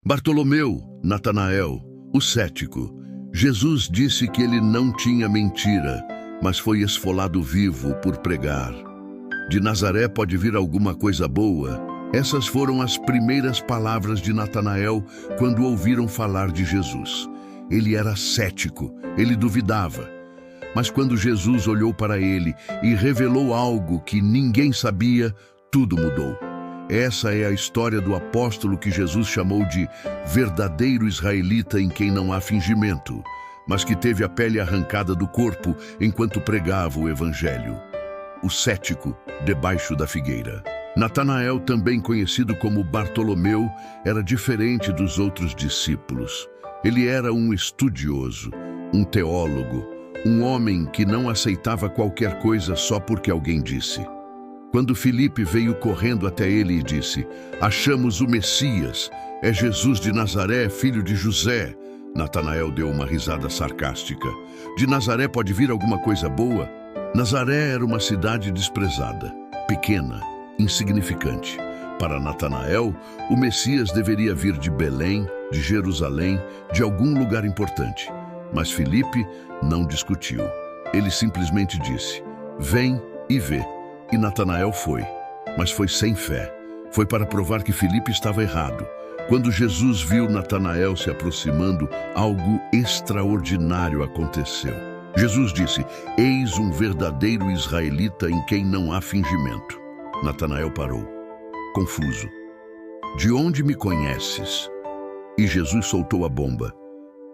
Bartolomeu, Natanael, o cético. Jesus disse que ele não tinha mentira, mas foi esfolado vivo por pregar. De Nazaré pode vir alguma coisa boa? Essas foram as primeiras palavras de Natanael quando ouviram falar de Jesus. Ele era cético, ele duvidava. Mas quando Jesus olhou para ele e revelou algo que ninguém sabia, tudo mudou. Essa é a história do apóstolo que Jesus chamou de verdadeiro israelita em quem não há fingimento, mas que teve a pele arrancada do corpo enquanto pregava o evangelho. O cético debaixo da figueira. Natanael, também conhecido como Bartolomeu, era diferente dos outros discípulos. Ele era um estudioso, um teólogo, um homem que não aceitava qualquer coisa só porque alguém disse. Quando Filipe veio correndo até ele e disse: "Achamos o Messias, é Jesus de Nazaré, filho de José", Natanael deu uma risada sarcástica. De Nazaré pode vir alguma coisa boa? Nazaré era uma cidade desprezada, pequena, insignificante. Para Natanael, o Messias deveria vir de Belém, de Jerusalém, de algum lugar importante. Mas Filipe não discutiu. Ele simplesmente disse: "Vem e vê". E Natanael foi, mas foi sem fé. Foi para provar que Filipe estava errado. Quando Jesus viu Natanael se aproximando, algo extraordinário aconteceu. Jesus disse: "Eis um verdadeiro israelita em quem não há fingimento". Natanael parou, confuso. "De onde me conheces?" E Jesus soltou a bomba.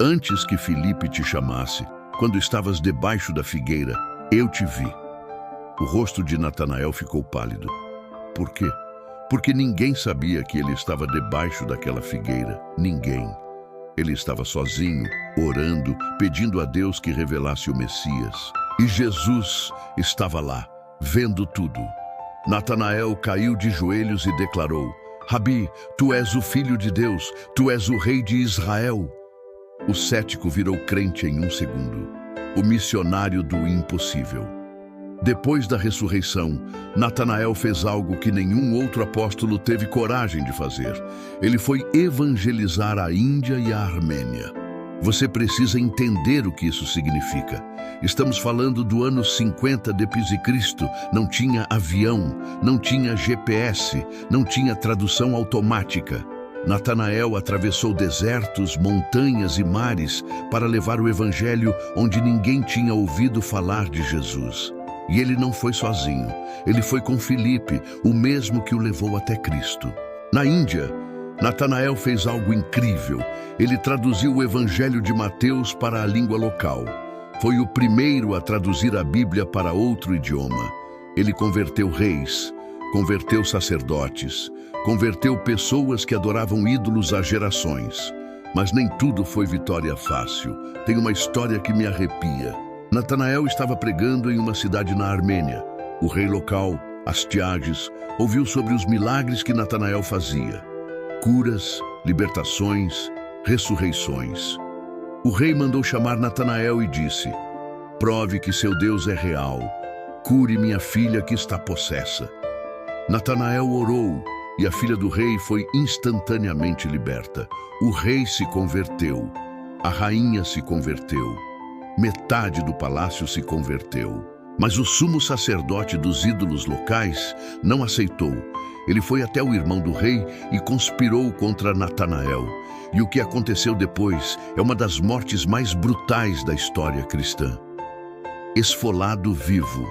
"Antes que Filipe te chamasse, quando estavas debaixo da figueira, eu te vi". O rosto de Natanael ficou pálido. Por quê? Porque ninguém sabia que ele estava debaixo daquela figueira. Ninguém. Ele estava sozinho, orando, pedindo a Deus que revelasse o Messias. E Jesus estava lá, vendo tudo. Natanael caiu de joelhos e declarou: "Rabi, tu és o Filho de Deus, tu és o Rei de Israel". O cético virou crente em um segundo. O missionário do impossível. Depois da ressurreição, Natanael fez algo que nenhum outro apóstolo teve coragem de fazer. Ele foi evangelizar a Índia e a Armênia. Você precisa entender o que isso significa. Estamos falando do ano 50 depois de Cristo. Não tinha avião, não tinha GPS, não tinha tradução automática. Natanael atravessou desertos, montanhas e mares para levar o evangelho onde ninguém tinha ouvido falar de Jesus. E ele não foi sozinho. Ele foi com Filipe, o mesmo que o levou até Cristo. Na Índia, Natanael fez algo incrível. Ele traduziu o Evangelho de Mateus para a língua local. Foi o primeiro a traduzir a Bíblia para outro idioma. Ele converteu reis, converteu sacerdotes, converteu pessoas que adoravam ídolos há gerações. Mas nem tudo foi vitória fácil. Tem uma história que me arrepia. Natanael estava pregando em uma cidade na Armênia. O rei local, Astiages, ouviu sobre os milagres que Natanael fazia. Curas, libertações, ressurreições. O rei mandou chamar Natanael e disse: "Prove que seu Deus é real. Cure minha filha que está possessa". Natanael orou e a filha do rei foi instantaneamente liberta. O rei se converteu. A rainha se converteu. Metade do palácio se converteu. Mas o sumo sacerdote dos ídolos locais não aceitou. Ele foi até o irmão do rei e conspirou contra Natanael. E o que aconteceu depois é uma das mortes mais brutais da história cristã. Esfolado vivo.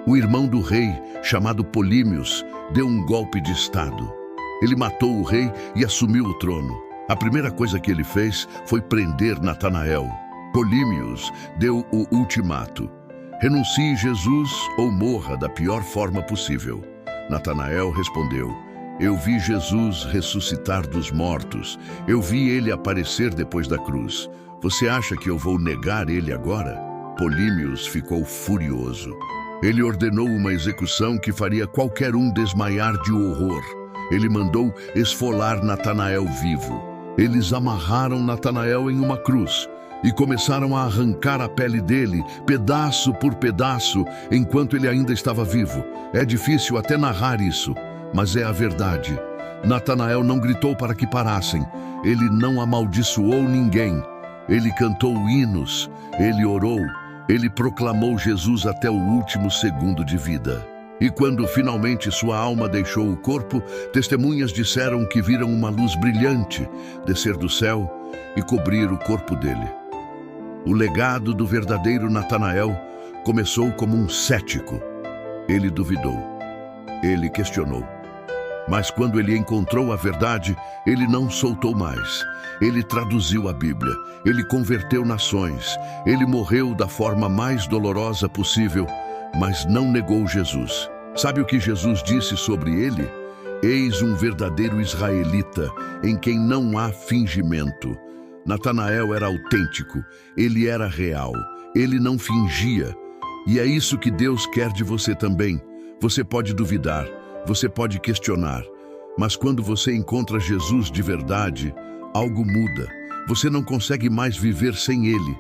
O irmão do rei, chamado Polímios, deu um golpe de estado. Ele matou o rei e assumiu o trono. A primeira coisa que ele fez foi prender Natanael. Polímios deu o ultimato: renuncie Jesus ou morra da pior forma possível. Natanael respondeu: eu vi Jesus ressuscitar dos mortos. Eu vi ele aparecer depois da cruz. Você acha que eu vou negar ele agora? Polímios ficou furioso. Ele ordenou uma execução que faria qualquer um desmaiar de horror. Ele mandou esfolar Natanael vivo. Eles amarraram Natanael em uma cruz e começaram a arrancar a pele dele, pedaço por pedaço, enquanto ele ainda estava vivo. É difícil até narrar isso, mas é a verdade. Natanael não gritou para que parassem, ele não amaldiçoou ninguém, ele cantou hinos, ele orou, ele proclamou Jesus até o último segundo de vida. E quando finalmente sua alma deixou o corpo, testemunhas disseram que viram uma luz brilhante descer do céu e cobrir o corpo dele. O legado do verdadeiro Natanael começou como um cético. Ele duvidou, ele questionou. Mas quando ele encontrou a verdade, ele não soltou mais. Ele traduziu a Bíblia, ele converteu nações, ele morreu da forma mais dolorosa possível, mas não negou Jesus. Sabe o que Jesus disse sobre ele? Eis um verdadeiro israelita, em quem não há fingimento. Natanael era autêntico, ele era real, ele não fingia. E é isso que Deus quer de você também. Você pode duvidar, você pode questionar, mas quando você encontra Jesus de verdade, algo muda. Você não consegue mais viver sem ele.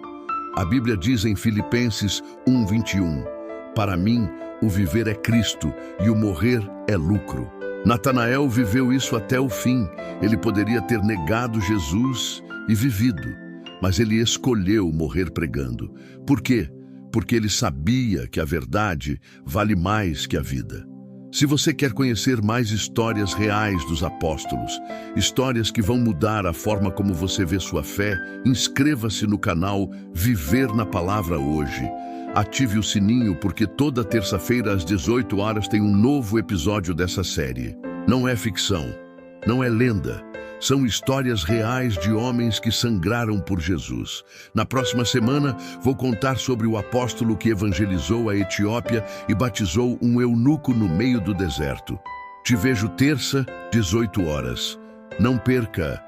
A Bíblia diz em Filipenses 1:21, para mim, o viver é Cristo e o morrer é lucro. Natanael viveu isso até o fim. Ele poderia ter negado Jesus e vivido, mas ele escolheu morrer pregando. Por quê? Porque ele sabia que a verdade vale mais que a vida. Se você quer conhecer mais histórias reais dos apóstolos, histórias que vão mudar a forma como você vê sua fé, inscreva-se no canal Viver na Palavra hoje. Ative o sininho porque toda terça-feira às 18 horas tem um novo episódio dessa série. Não é ficção, não é lenda. São histórias reais de homens que sangraram por Jesus. Na próxima semana, vou contar sobre o apóstolo que evangelizou a Etiópia e batizou um eunuco no meio do deserto. Te vejo terça, 18 horas. Não perca!